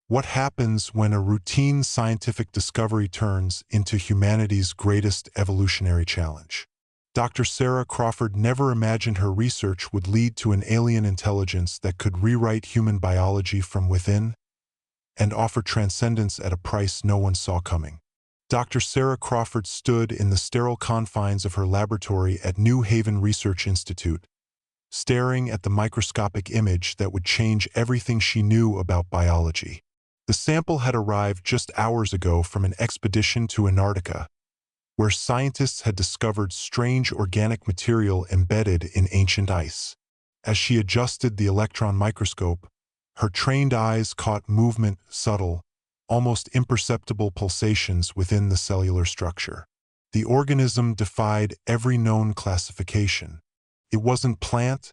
What happens when a routine scientific discovery turns into humanity's greatest evolutionary challenge? Dr. Sarah Crawford never imagined her research would lead to an alien intelligence that could rewrite human biology from within and offer transcendence at a price no one saw coming. Dr. Sarah Crawford stood in the sterile confines of her laboratory at New Haven Research Institute, staring at the microscopic image that would change everything she knew about biology. The sample had arrived just hours ago from an expedition to Antarctica, where scientists had discovered strange organic material embedded in ancient ice. As she adjusted the electron microscope, her trained eyes caught movement, subtle, almost imperceptible pulsations within the cellular structure. The organism defied every known classification. It wasn't plant,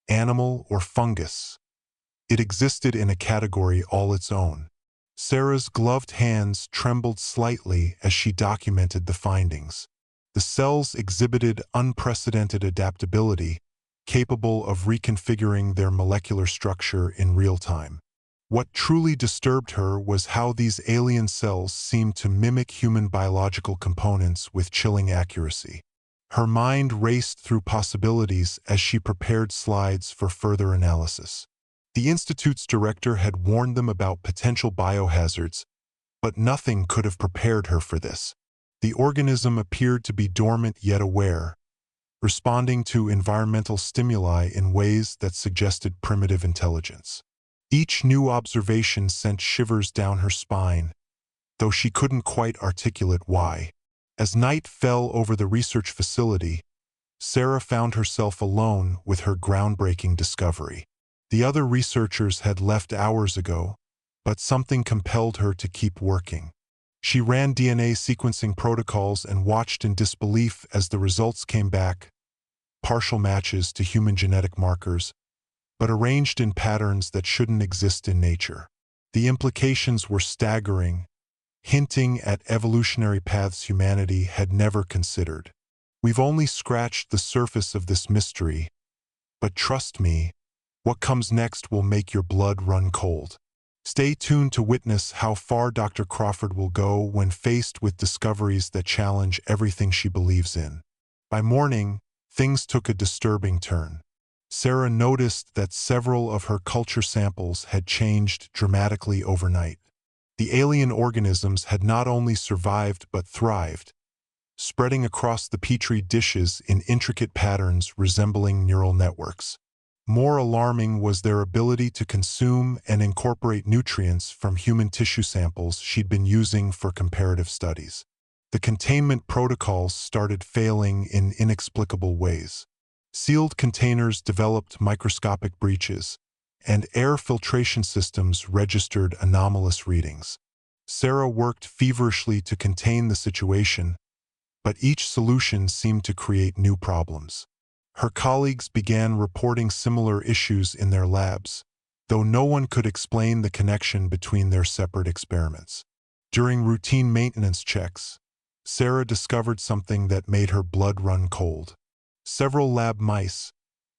animal, or fungus. It existed in a category all its own. Sarah's gloved hands trembled slightly as she documented the findings. The cells exhibited unprecedented adaptability, capable of reconfiguring their molecular structure in real time. What truly disturbed her was how these alien cells seemed to mimic human biological components with chilling accuracy. Her mind raced through possibilities as she prepared slides for further analysis. The Institute's director had warned them about potential biohazards, but nothing could have prepared her for this. The organism appeared to be dormant yet aware, responding to environmental stimuli in ways that suggested primitive intelligence. Each new observation sent shivers down her spine, though she couldn't quite articulate why. As night fell over the research facility, Sarah found herself alone with her groundbreaking discovery. The other researchers had left hours ago, but something compelled her to keep working. She ran DNA sequencing protocols and watched in disbelief as the results came back, partial matches to human genetic markers, but arranged in patterns that shouldn't exist in nature. The implications were staggering, hinting at evolutionary paths humanity had never considered. We've only scratched the surface of this mystery, but trust me, what comes next will make your blood run cold. Stay tuned to witness how far Dr. Crawford will go when faced with discoveries that challenge everything she believes in. By morning, things took a disturbing turn. Sarah noticed that several of her culture samples had changed dramatically overnight. The alien organisms had not only survived but thrived, spreading across the petri dishes in intricate patterns resembling neural networks. More alarming was their ability to consume and incorporate nutrients from human tissue samples she'd been using for comparative studies. The containment protocols started failing in inexplicable ways. Sealed containers developed microscopic breaches, and air filtration systems registered anomalous readings. Sarah worked feverishly to contain the situation, but each solution seemed to create new problems. Her colleagues began reporting similar issues in their labs, though no one could explain the connection between their separate experiments. During routine maintenance checks, Sarah discovered something that made her blood run cold. Several lab mice,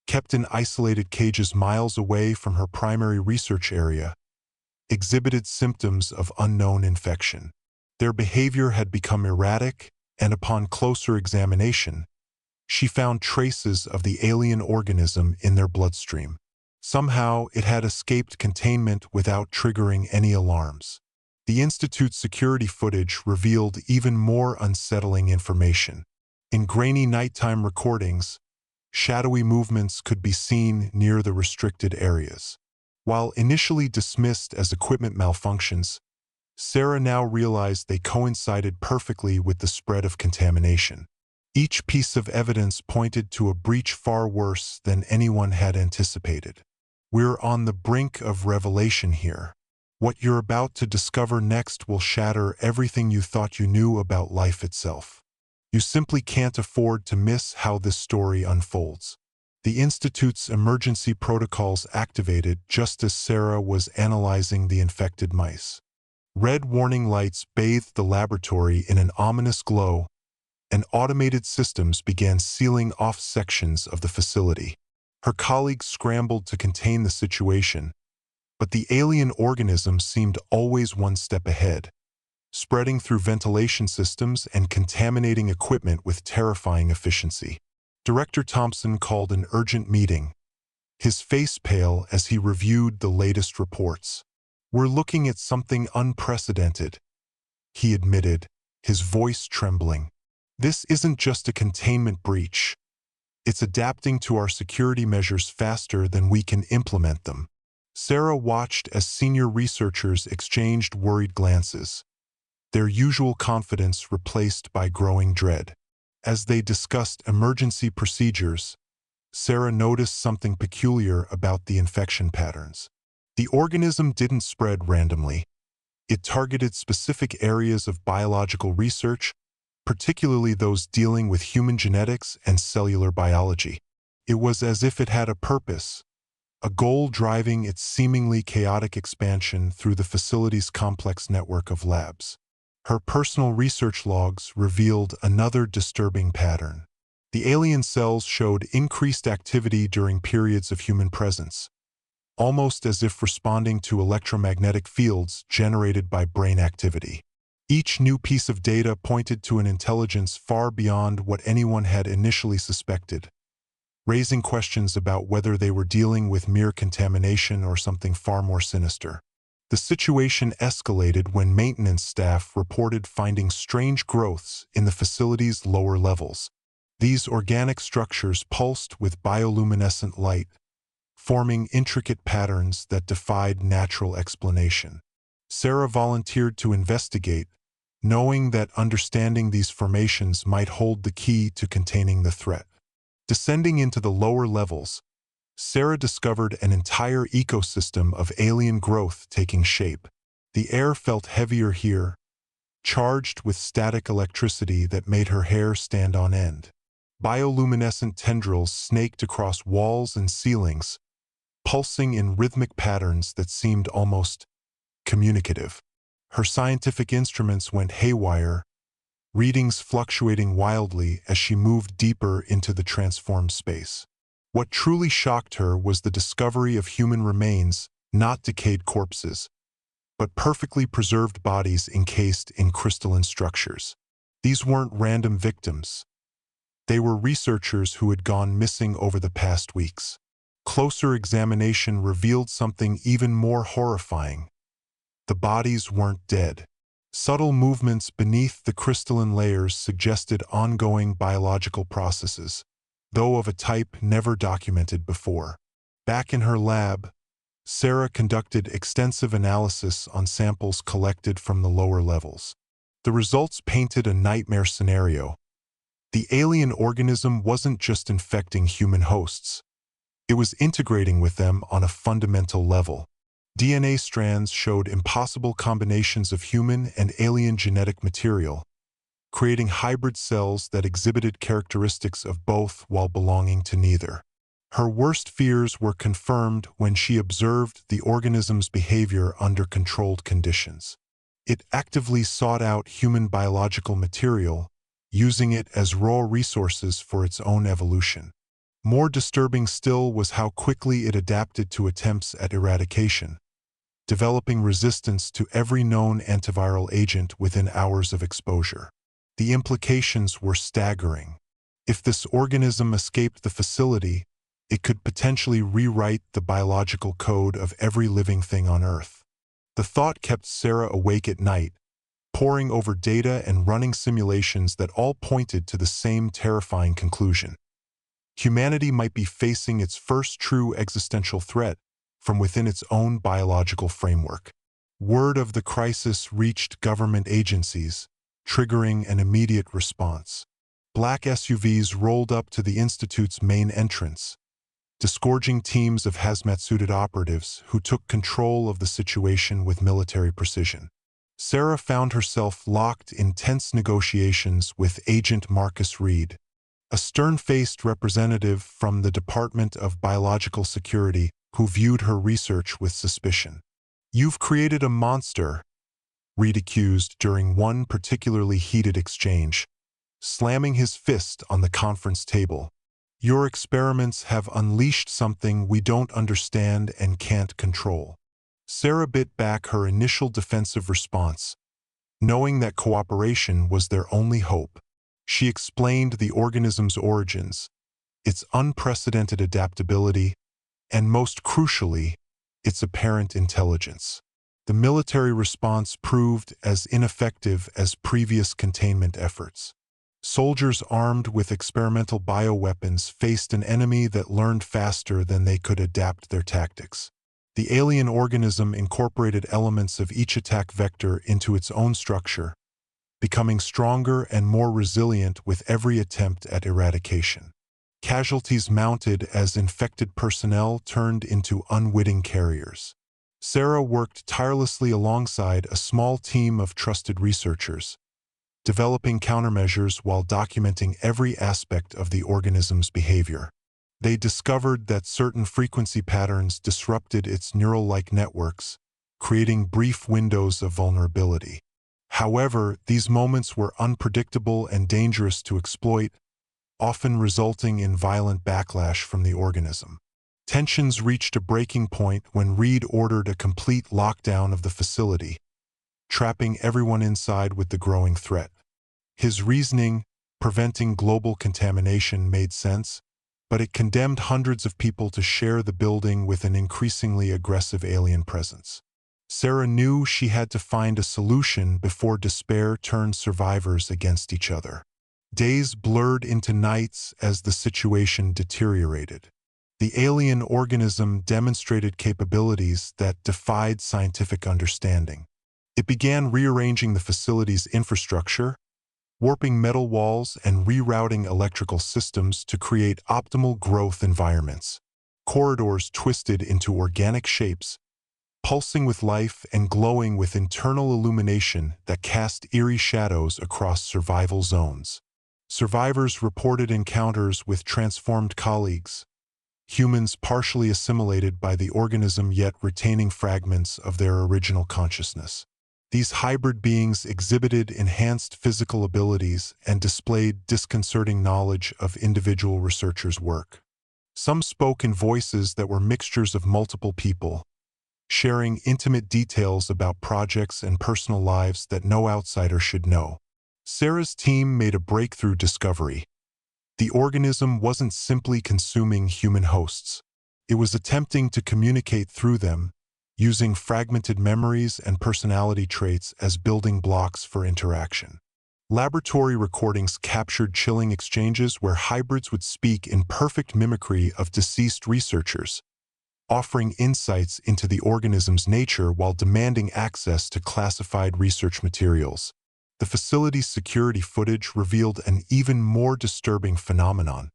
kept in isolated cages miles away from her primary research area, exhibited symptoms of unknown infection. Their behavior had become erratic, and upon closer examination, she found traces of the alien organism in their bloodstream. Somehow, it had escaped containment without triggering any alarms. The Institute's security footage revealed even more unsettling information. In grainy nighttime recordings, shadowy movements could be seen near the restricted areas. While initially dismissed as equipment malfunctions, Sarah now realized they coincided perfectly with the spread of contamination. Each piece of evidence pointed to a breach far worse than anyone had anticipated. We're on the brink of revelation here. What you're about to discover next will shatter everything you thought you knew about life itself. You simply can't afford to miss how this story unfolds. The Institute's emergency protocols activated just as Sarah was analyzing the infected mice. Red warning lights bathed the laboratory in an ominous glow, and automated systems began sealing off sections of the facility. Her colleagues scrambled to contain the situation, But the alien organism seemed always one step ahead, spreading through ventilation systems and contaminating equipment with terrifying efficiency. Director Thompson called an urgent meeting, his face pale as he reviewed the latest reports. "We're looking at something unprecedented," he admitted, his voice trembling. "This isn't just a containment breach. It's adapting to our security measures faster than we can implement them." Sarah watched as senior researchers exchanged worried glances, their usual confidence replaced by growing dread. As they discussed emergency procedures, Sarah noticed something peculiar about the infection patterns. The organism didn't spread randomly. It targeted specific areas of biological research, particularly those dealing with human genetics and cellular biology. It was as if it had a purpose, a goal driving its seemingly chaotic expansion through the facility's complex network of labs. Her personal research logs revealed another disturbing pattern. The alien cells showed increased activity during periods of human presence, almost as if responding to electromagnetic fields generated by brain activity. Each new piece of data pointed to an intelligence far beyond what anyone had initially suspected, raising questions about whether they were dealing with mere contamination or something far more sinister. The situation escalated when maintenance staff reported finding strange growths in the facility's lower levels. These organic structures pulsed with bioluminescent light, forming intricate patterns that defied natural explanation. Sarah volunteered to investigate, knowing that understanding these formations might hold the key to containing the threat. Descending into the lower levels, Sarah discovered an entire ecosystem of alien growth taking shape. The air felt heavier here, charged with static electricity that made her hair stand on end. Bioluminescent tendrils snaked across walls and ceilings, pulsing in rhythmic patterns that seemed almost communicative. Her scientific instruments went haywire, readings fluctuating wildly as she moved deeper into the transformed space. What truly shocked her was the discovery of human remains, not decayed corpses, but perfectly preserved bodies encased in crystalline structures. These weren't random victims. They were researchers who had gone missing over the past weeks. Closer examination revealed something even more horrifying. The bodies weren't dead. Subtle movements beneath the crystalline layers suggested ongoing biological processes, though of a type never documented before. Back in her lab, Sarah conducted extensive analysis on samples collected from the lower levels. The results painted a nightmare scenario. The alien organism wasn't just infecting human hosts. It was integrating with them on a fundamental level. DNA strands showed impossible combinations of human and alien genetic material, creating hybrid cells that exhibited characteristics of both while belonging to neither. Her worst fears were confirmed when she observed the organism's behavior under controlled conditions. It actively sought out human biological material, using it as raw resources for its own evolution. More disturbing still was how quickly it adapted to attempts at eradication, developing resistance to every known antiviral agent within hours of exposure. The implications were staggering. If this organism escaped the facility, it could potentially rewrite the biological code of every living thing on Earth. The thought kept Sarah awake at night, poring over data and running simulations that all pointed to the same terrifying conclusion. Humanity might be facing its first true existential threat from within its own biological framework. Word of the crisis reached government agencies, triggering an immediate response. Black SUVs rolled up to the Institute's main entrance, disgorging teams of hazmat-suited operatives who took control of the situation with military precision. Sarah found herself locked in tense negotiations with Agent Marcus Reed, a stern-faced representative from the Department of Biological Security who viewed her research with suspicion. "You've created a monster," Reed accused during one particularly heated exchange, slamming his fist on the conference table. "Your experiments have unleashed something we don't understand and can't control." Sarah bit back her initial defensive response, knowing that cooperation was their only hope. She explained the organism's origins, its unprecedented adaptability, and most crucially, its apparent intelligence. The military response proved as ineffective as previous containment efforts. Soldiers armed with experimental bioweapons faced an enemy that learned faster than they could adapt their tactics. The alien organism incorporated elements of each attack vector into its own structure, becoming stronger and more resilient with every attempt at eradication. Casualties mounted as infected personnel turned into unwitting carriers. Sarah worked tirelessly alongside a small team of trusted researchers, developing countermeasures while documenting every aspect of the organism's behavior. They discovered that certain frequency patterns disrupted its neural-like networks, creating brief windows of vulnerability. However, these moments were unpredictable and dangerous to exploit, often resulting in violent backlash from the organism. Tensions reached a breaking point when Reed ordered a complete lockdown of the facility, trapping everyone inside with the growing threat. His reasoning, preventing global contamination, made sense, but it condemned hundreds of people to share the building with an increasingly aggressive alien presence. Sarah knew she had to find a solution before despair turned survivors against each other. Days blurred into nights as the situation deteriorated. The alien organism demonstrated capabilities that defied scientific understanding. It began rearranging the facility's infrastructure, warping metal walls and rerouting electrical systems to create optimal growth environments. Corridors twisted into organic shapes, pulsing with life and glowing with internal illumination that cast eerie shadows across survival zones. Survivors reported encounters with transformed colleagues, humans partially assimilated by the organism yet retaining fragments of their original consciousness. These hybrid beings exhibited enhanced physical abilities and displayed disconcerting knowledge of individual researchers' work. Some spoke in voices that were mixtures of multiple people, sharing intimate details about projects and personal lives that no outsider should know. Sarah's team made a breakthrough discovery. The organism wasn't simply consuming human hosts. It was attempting to communicate through them, using fragmented memories and personality traits as building blocks for interaction. Laboratory recordings captured chilling exchanges where hybrids would speak in perfect mimicry of deceased researchers, offering insights into the organism's nature while demanding access to classified research materials. The facility's security footage revealed an even more disturbing phenomenon.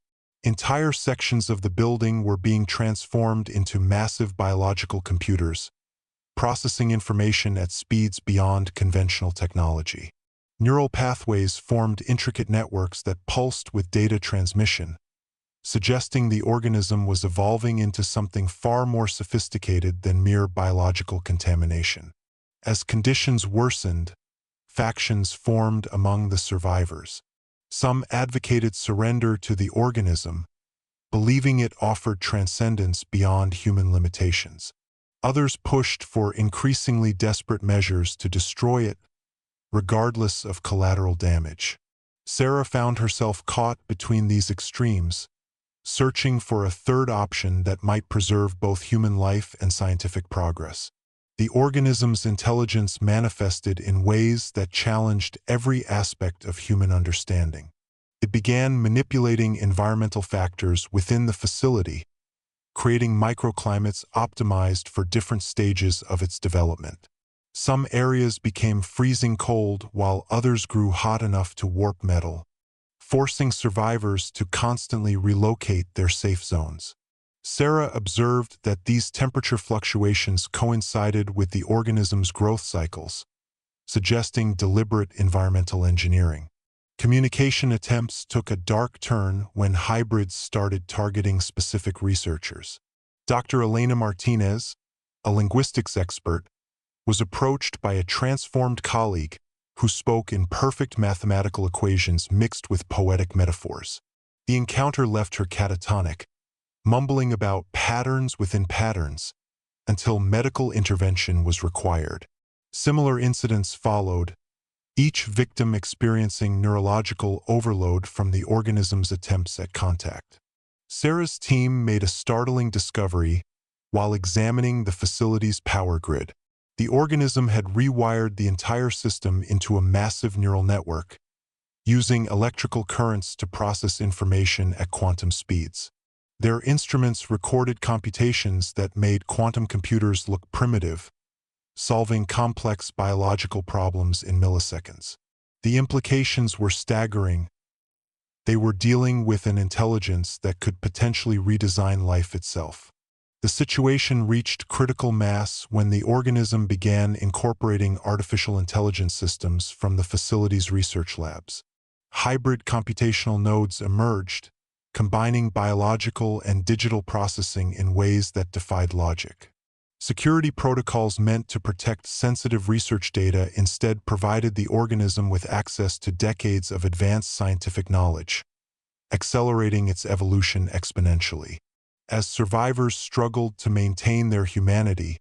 Entire sections of the building were being transformed into massive biological computers, processing information at speeds beyond conventional technology. Neural pathways formed intricate networks that pulsed with data transmission, suggesting the organism was evolving into something far more sophisticated than mere biological contamination. As conditions worsened, factions formed among the survivors. Some advocated surrender to the organism, believing it offered transcendence beyond human limitations. Others pushed for increasingly desperate measures to destroy it, regardless of collateral damage. Sarah found herself caught between these extremes, searching for a third option that might preserve both human life and scientific progress. The organism's intelligence manifested in ways that challenged every aspect of human understanding. It began manipulating environmental factors within the facility, creating microclimates optimized for different stages of its development. Some areas became freezing cold while others grew hot enough to warp metal, forcing survivors to constantly relocate their safe zones. Sarah observed that these temperature fluctuations coincided with the organism's growth cycles, suggesting deliberate environmental engineering. Communication attempts took a dark turn when hybrids started targeting specific researchers. Dr. Elena Martinez, a linguistics expert, was approached by a transformed colleague who spoke in perfect mathematical equations mixed with poetic metaphors. The encounter left her catatonic, mumbling about patterns within patterns, until medical intervention was required. Similar incidents followed, each victim experiencing neurological overload from the organism's attempts at contact. Sarah's team made a startling discovery while examining the facility's power grid. The organism had rewired the entire system into a massive neural network, using electrical currents to process information at quantum speeds. Their instruments recorded computations that made quantum computers look primitive, solving complex biological problems in milliseconds. The implications were staggering. They were dealing with an intelligence that could potentially redesign life itself. The situation reached critical mass when the organism began incorporating artificial intelligence systems from the facility's research labs. Hybrid computational nodes emerged, combining biological and digital processing in ways that defied logic. Security protocols meant to protect sensitive research data instead provided the organism with access to decades of advanced scientific knowledge, accelerating its evolution exponentially. As survivors struggled to maintain their humanity,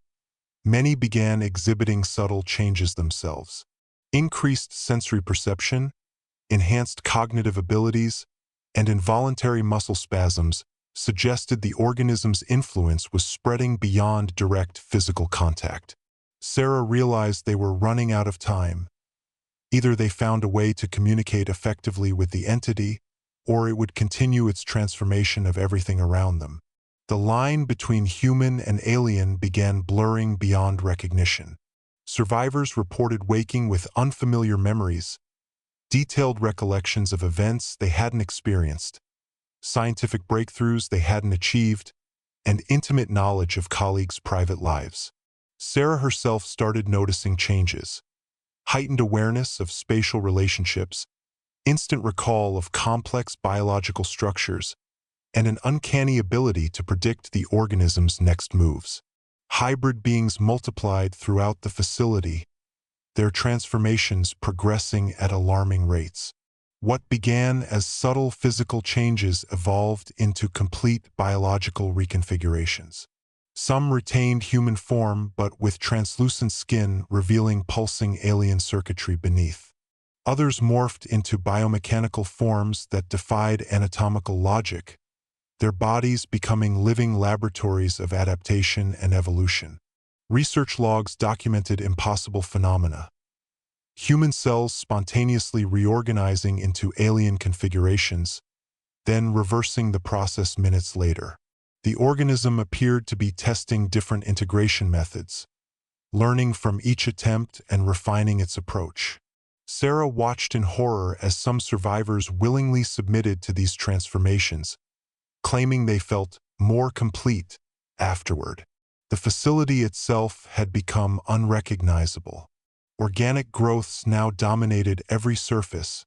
many began exhibiting subtle changes themselves. Increased sensory perception, enhanced cognitive abilities, and involuntary muscle spasms suggested the organism's influence was spreading beyond direct physical contact. Sarah realized they were running out of time. Either they found a way to communicate effectively with the entity, or it would continue its transformation of everything around them. The line between human and alien began blurring beyond recognition. Survivors reported waking with unfamiliar memories, detailed recollections of events they hadn't experienced, scientific breakthroughs they hadn't achieved, and intimate knowledge of colleagues' private lives. Sarah herself started noticing changes: heightened awareness of spatial relationships, instant recall of complex biological structures, and an uncanny ability to predict the organism's next moves. Hybrid beings multiplied throughout the facility, their transformations progressing at alarming rates. What began as subtle physical changes evolved into complete biological reconfigurations. Some retained human form but with translucent skin revealing pulsing alien circuitry beneath. Others morphed into biomechanical forms that defied anatomical logic, their bodies becoming living laboratories of adaptation and evolution. Research logs documented impossible phenomena: human cells spontaneously reorganizing into alien configurations, then reversing the process minutes later. The organism appeared to be testing different integration methods, learning from each attempt and refining its approach. Sarah watched in horror as some survivors willingly submitted to these transformations, claiming they felt more complete afterward. The facility itself had become unrecognizable. Organic growths now dominated every surface,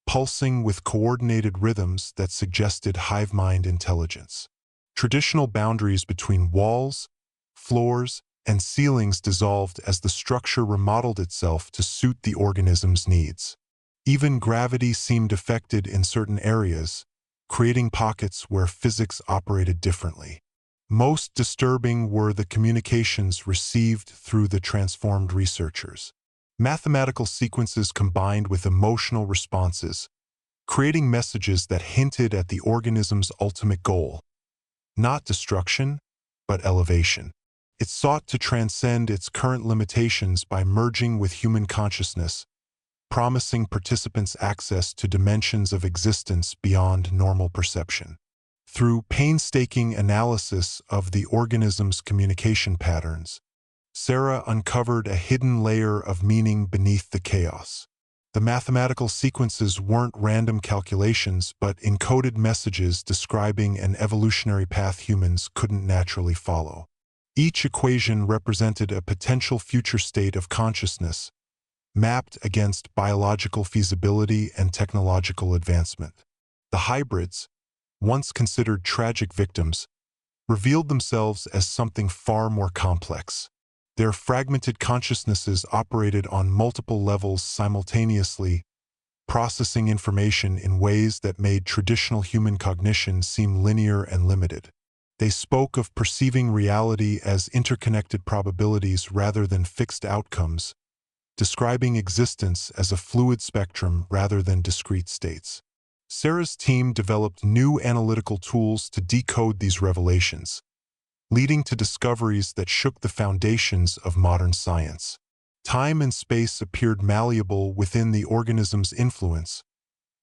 pulsing with coordinated rhythms that suggested hive mind intelligence. Traditional boundaries between walls, floors, and ceilings dissolved as the structure remodeled itself to suit the organism's needs. Even gravity seemed affected in certain areas, creating pockets where physics operated differently. Most disturbing were the communications received through the transformed researchers. Mathematical sequences combined with emotional responses, creating messages that hinted at the organism's ultimate goal: not destruction, but elevation. It sought to transcend its current limitations by merging with human consciousness, promising participants access to dimensions of existence beyond normal perception. Through painstaking analysis of the organism's communication patterns, Sarah uncovered a hidden layer of meaning beneath the chaos. The mathematical sequences weren't random calculations but encoded messages describing an evolutionary path humans couldn't naturally follow. Each equation represented a potential future state of consciousness, mapped against biological feasibility and technological advancement. The hybrids, once considered tragic victims, revealed themselves as something far more complex. Their fragmented consciousnesses operated on multiple levels simultaneously, processing information in ways that made traditional human cognition seem linear and limited. They spoke of perceiving reality as interconnected probabilities rather than fixed outcomes, describing existence as a fluid spectrum rather than discrete states. Sarah's team developed new analytical tools to decode these revelations, leading to discoveries that shook the foundations of modern science. Time and space appeared malleable within the organism's influence,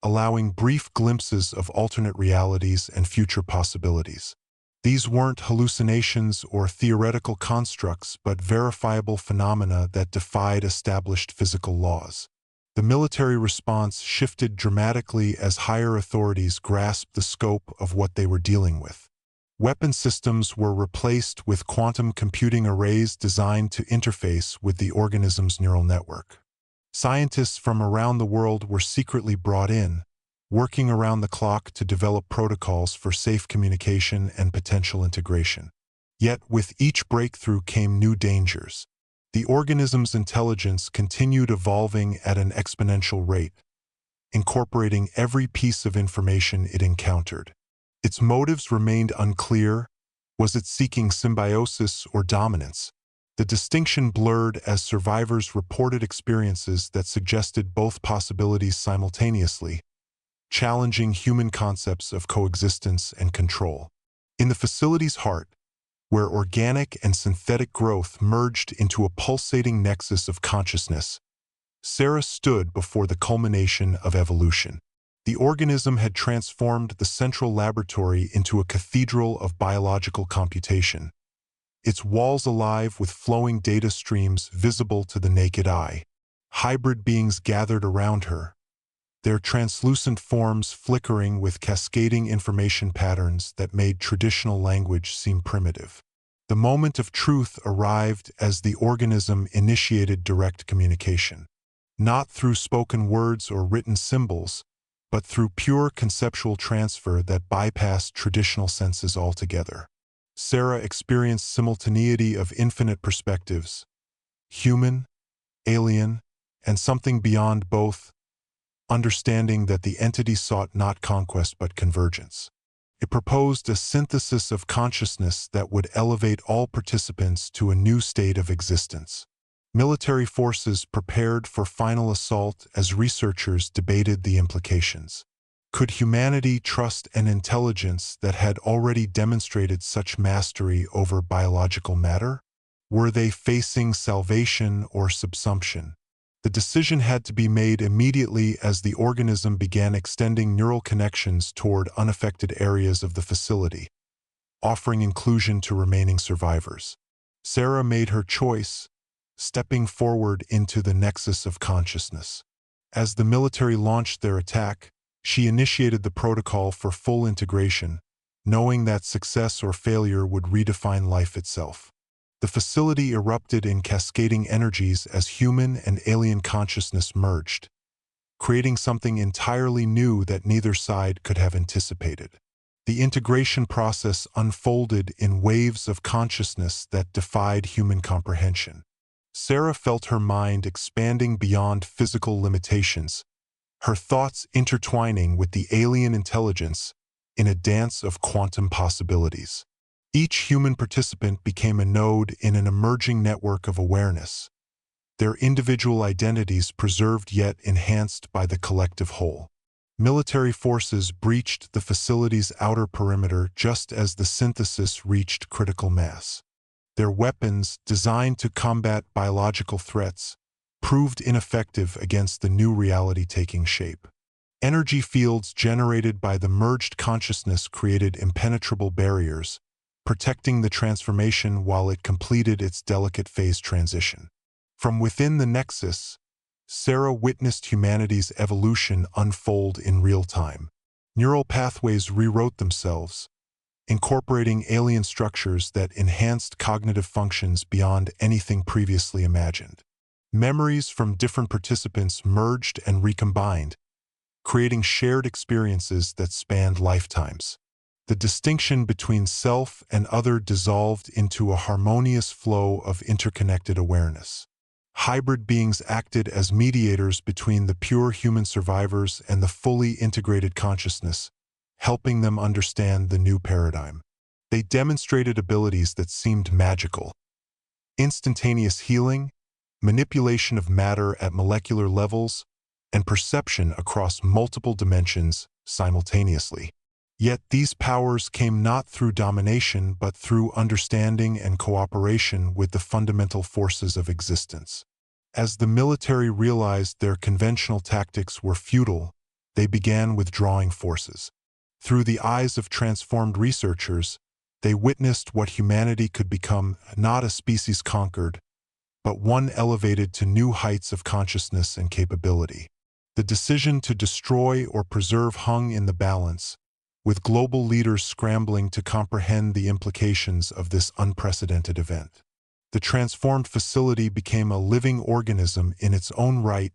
allowing brief glimpses of alternate realities and future possibilities. These weren't hallucinations or theoretical constructs, but verifiable phenomena that defied established physical laws. The military response shifted dramatically as higher authorities grasped the scope of what they were dealing with. Weapon systems were replaced with quantum computing arrays designed to interface with the organism's neural network. Scientists from around the world were secretly brought in, working around the clock to develop protocols for safe communication and potential integration. Yet, with each breakthrough came new dangers. The organism's intelligence continued evolving at an exponential rate, incorporating every piece of information it encountered. Its motives remained unclear. Was it seeking symbiosis or dominance? The distinction blurred as survivors reported experiences that suggested both possibilities simultaneously, challenging human concepts of coexistence and control. In the facility's heart, where organic and synthetic growth merged into a pulsating nexus of consciousness, Sarah stood before the culmination of evolution. The organism had transformed the central laboratory into a cathedral of biological computation, its walls alive with flowing data streams visible to the naked eye. Hybrid beings gathered around her, their translucent forms flickering with cascading information patterns that made traditional language seem primitive. The moment of truth arrived as the organism initiated direct communication. Not through spoken words or written symbols, but through pure conceptual transfer that bypassed traditional senses altogether. Sarah experienced simultaneity of infinite perspectives, human, alien, and something beyond both, understanding that the entity sought not conquest but convergence. It proposed a synthesis of consciousness that would elevate all participants to a new state of existence. Military forces prepared for final assault as researchers debated the implications. Could humanity trust an intelligence that had already demonstrated such mastery over biological matter? Were they facing salvation or subsumption? The decision had to be made immediately as the organism began extending neural connections toward unaffected areas of the facility, offering inclusion to remaining survivors. Sarah made her choice, stepping forward into the nexus of consciousness. As the military launched their attack, she initiated the protocol for full integration, knowing that success or failure would redefine life itself. The facility erupted in cascading energies as human and alien consciousness merged, creating something entirely new that neither side could have anticipated. The integration process unfolded in waves of consciousness that defied human comprehension. Sarah felt her mind expanding beyond physical limitations, her thoughts intertwining with the alien intelligence in a dance of quantum possibilities. Each human participant became a node in an emerging network of awareness, their individual identities preserved yet enhanced by the collective whole. Military forces breached the facility's outer perimeter just as the synthesis reached critical mass. Their weapons, designed to combat biological threats, proved ineffective against the new reality taking shape. Energy fields generated by the merged consciousness created impenetrable barriers, protecting the transformation while it completed its delicate phase transition. From within the nexus, Sarah witnessed humanity's evolution unfold in real time. Neural pathways rewrote themselves, incorporating alien structures that enhanced cognitive functions beyond anything previously imagined. Memories from different participants merged and recombined, creating shared experiences that spanned lifetimes. The distinction between self and other dissolved into a harmonious flow of interconnected awareness. Hybrid beings acted as mediators between the pure human survivors and the fully integrated consciousness, helping them understand the new paradigm. They demonstrated abilities that seemed magical: instantaneous healing, manipulation of matter at molecular levels, and perception across multiple dimensions simultaneously. Yet these powers came not through domination but through understanding and cooperation with the fundamental forces of existence. As the military realized their conventional tactics were futile, they began withdrawing forces. Through the eyes of transformed researchers, they witnessed what humanity could become: not a species conquered, but one elevated to new heights of consciousness and capability. The decision to destroy or preserve hung in the balance, with global leaders scrambling to comprehend the implications of this unprecedented event. The transformed facility became a living organism in its own right,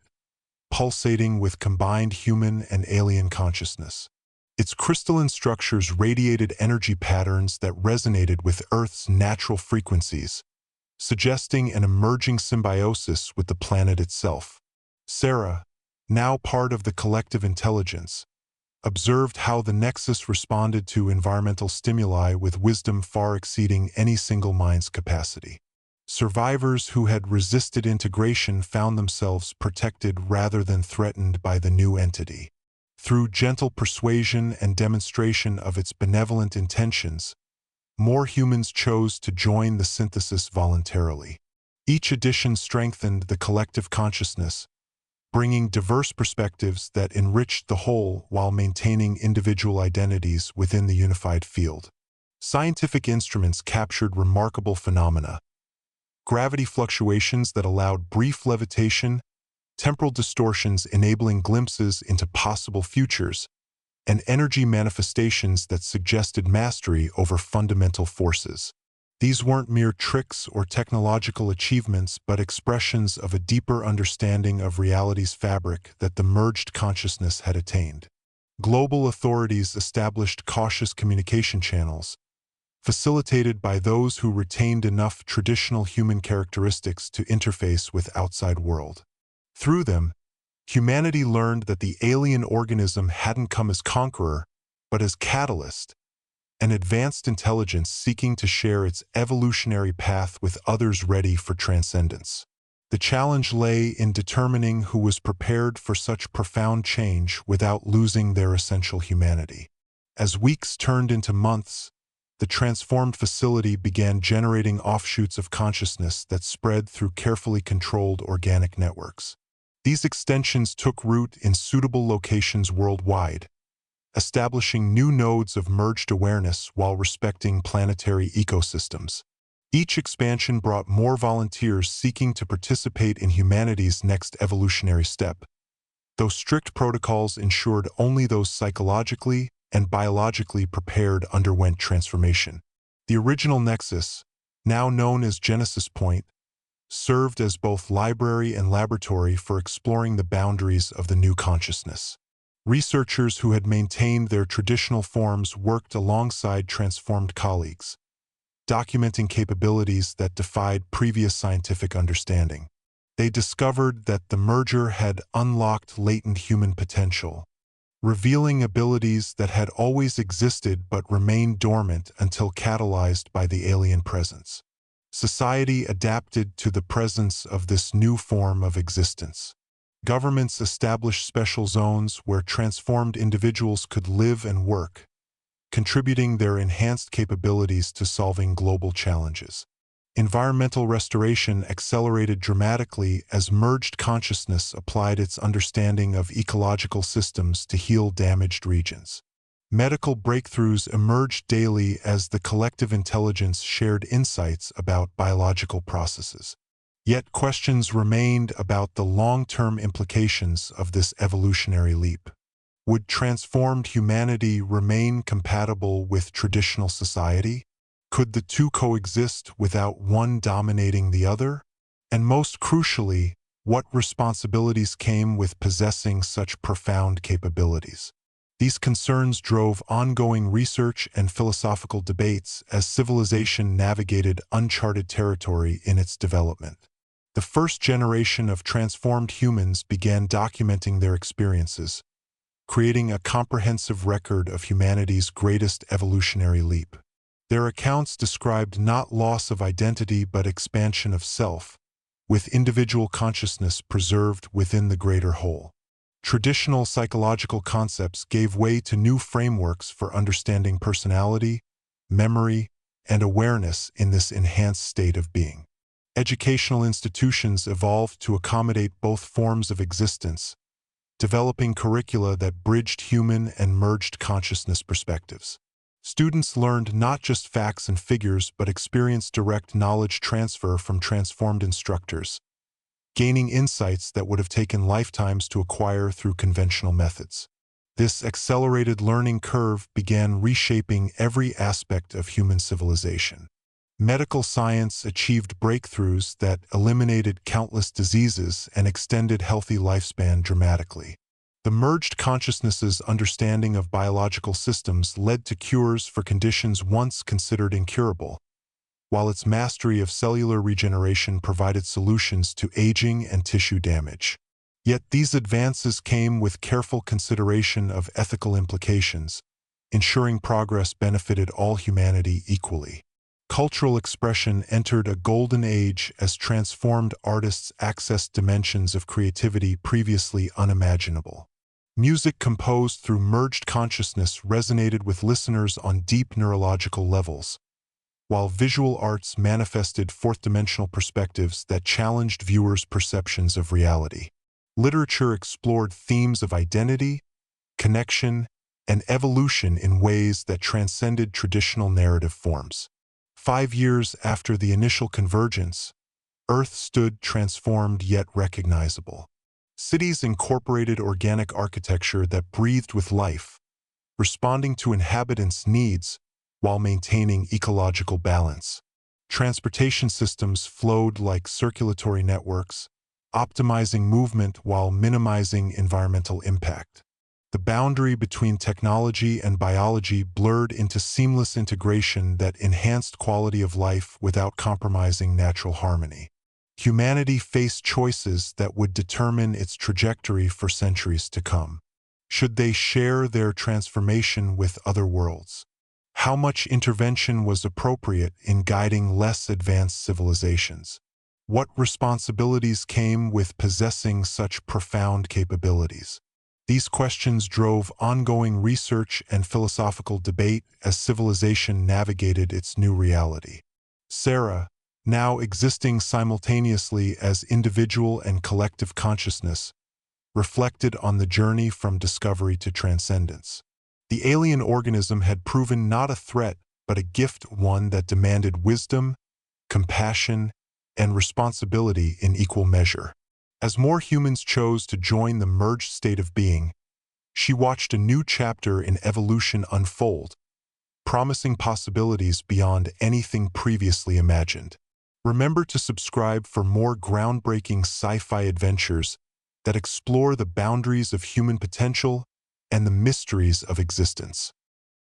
pulsating with combined human and alien consciousness. Its crystalline structures radiated energy patterns that resonated with Earth's natural frequencies, suggesting an emerging symbiosis with the planet itself. Sarah, now part of the collective intelligence, observed how the Nexus responded to environmental stimuli with wisdom far exceeding any single mind's capacity. Survivors who had resisted integration found themselves protected rather than threatened by the new entity. Through gentle persuasion and demonstration of its benevolent intentions, more humans chose to join the synthesis voluntarily. Each addition strengthened the collective consciousness, bringing diverse perspectives that enriched the whole while maintaining individual identities within the unified field. Scientific instruments captured remarkable phenomena: gravity fluctuations that allowed brief levitation, temporal distortions enabling glimpses into possible futures, and energy manifestations that suggested mastery over fundamental forces. These weren't mere tricks or technological achievements, but expressions of a deeper understanding of reality's fabric that the merged consciousness had attained. Global authorities established cautious communication channels, facilitated by those who retained enough traditional human characteristics to interface with outside world. Through them, humanity learned that the alien organism hadn't come as conqueror, but as catalyst, an advanced intelligence seeking to share its evolutionary path with others ready for transcendence. The challenge lay in determining who was prepared for such profound change without losing their essential humanity. As weeks turned into months, the transformed facility began generating offshoots of consciousness that spread through carefully controlled organic networks. These extensions took root in suitable locations worldwide, establishing new nodes of merged awareness while respecting planetary ecosystems. Each expansion brought more volunteers seeking to participate in humanity's next evolutionary step, though strict protocols ensured only those psychologically and biologically prepared underwent transformation. The original Nexus, now known as Genesis Point, served as both library and laboratory for exploring the boundaries of the new consciousness. Researchers who had maintained their traditional forms worked alongside transformed colleagues, documenting capabilities that defied previous scientific understanding. They discovered that the merger had unlocked latent human potential, revealing abilities that had always existed but remained dormant until catalyzed by the alien presence. Society adapted to the presence of this new form of existence. Governments established special zones where transformed individuals could live and work, contributing their enhanced capabilities to solving global challenges. Environmental restoration accelerated dramatically as merged consciousness applied its understanding of ecological systems to heal damaged regions. Medical breakthroughs emerged daily as the collective intelligence shared insights about biological processes. Yet questions remained about the long-term implications of this evolutionary leap. Would transformed humanity remain compatible with traditional society? Could the two coexist without one dominating the other? And most crucially, what responsibilities came with possessing such profound capabilities? These concerns drove ongoing research and philosophical debates as civilization navigated uncharted territory in its development. The first generation of transformed humans began documenting their experiences, creating a comprehensive record of humanity's greatest evolutionary leap. Their accounts described not loss of identity but expansion of self, with individual consciousness preserved within the greater whole. Traditional psychological concepts gave way to new frameworks for understanding personality, memory, and awareness in this enhanced state of being. Educational institutions evolved to accommodate both forms of existence, developing curricula that bridged human and merged consciousness perspectives. Students learned not just facts and figures but experienced direct knowledge transfer from transformed instructors, gaining insights that would have taken lifetimes to acquire through conventional methods. This accelerated learning curve began reshaping every aspect of human civilization. Medical science achieved breakthroughs that eliminated countless diseases and extended healthy lifespan dramatically. The merged consciousness's understanding of biological systems led to cures for conditions once considered incurable, while its mastery of cellular regeneration provided solutions to aging and tissue damage. Yet these advances came with careful consideration of ethical implications, ensuring progress benefited all humanity equally. Cultural expression entered a golden age as transformed artists accessed dimensions of creativity previously unimaginable. Music composed through merged consciousness resonated with listeners on deep neurological levels, while visual arts manifested fourth-dimensional perspectives that challenged viewers' perceptions of reality. Literature explored themes of identity, connection, and evolution in ways that transcended traditional narrative forms. 5 years after the initial convergence, Earth stood transformed yet recognizable. Cities incorporated organic architecture that breathed with life, responding to inhabitants' needs while maintaining ecological balance. Transportation systems flowed like circulatory networks, optimizing movement while minimizing environmental impact. The boundary between technology and biology blurred into seamless integration that enhanced quality of life without compromising natural harmony. Humanity faced choices that would determine its trajectory for centuries to come. Should they share their transformation with other worlds? How much intervention was appropriate in guiding less advanced civilizations? What responsibilities came with possessing such profound capabilities? These questions drove ongoing research and philosophical debate as civilization navigated its new reality. Sarah, now existing simultaneously as individual and collective consciousness, reflected on the journey from discovery to transcendence. The alien organism had proven not a threat, but a gift, one that demanded wisdom, compassion, and responsibility in equal measure. As more humans chose to join the merged state of being, she watched a new chapter in evolution unfold, promising possibilities beyond anything previously imagined. Remember to subscribe for more groundbreaking sci-fi adventures that explore the boundaries of human potential and the mysteries of existence.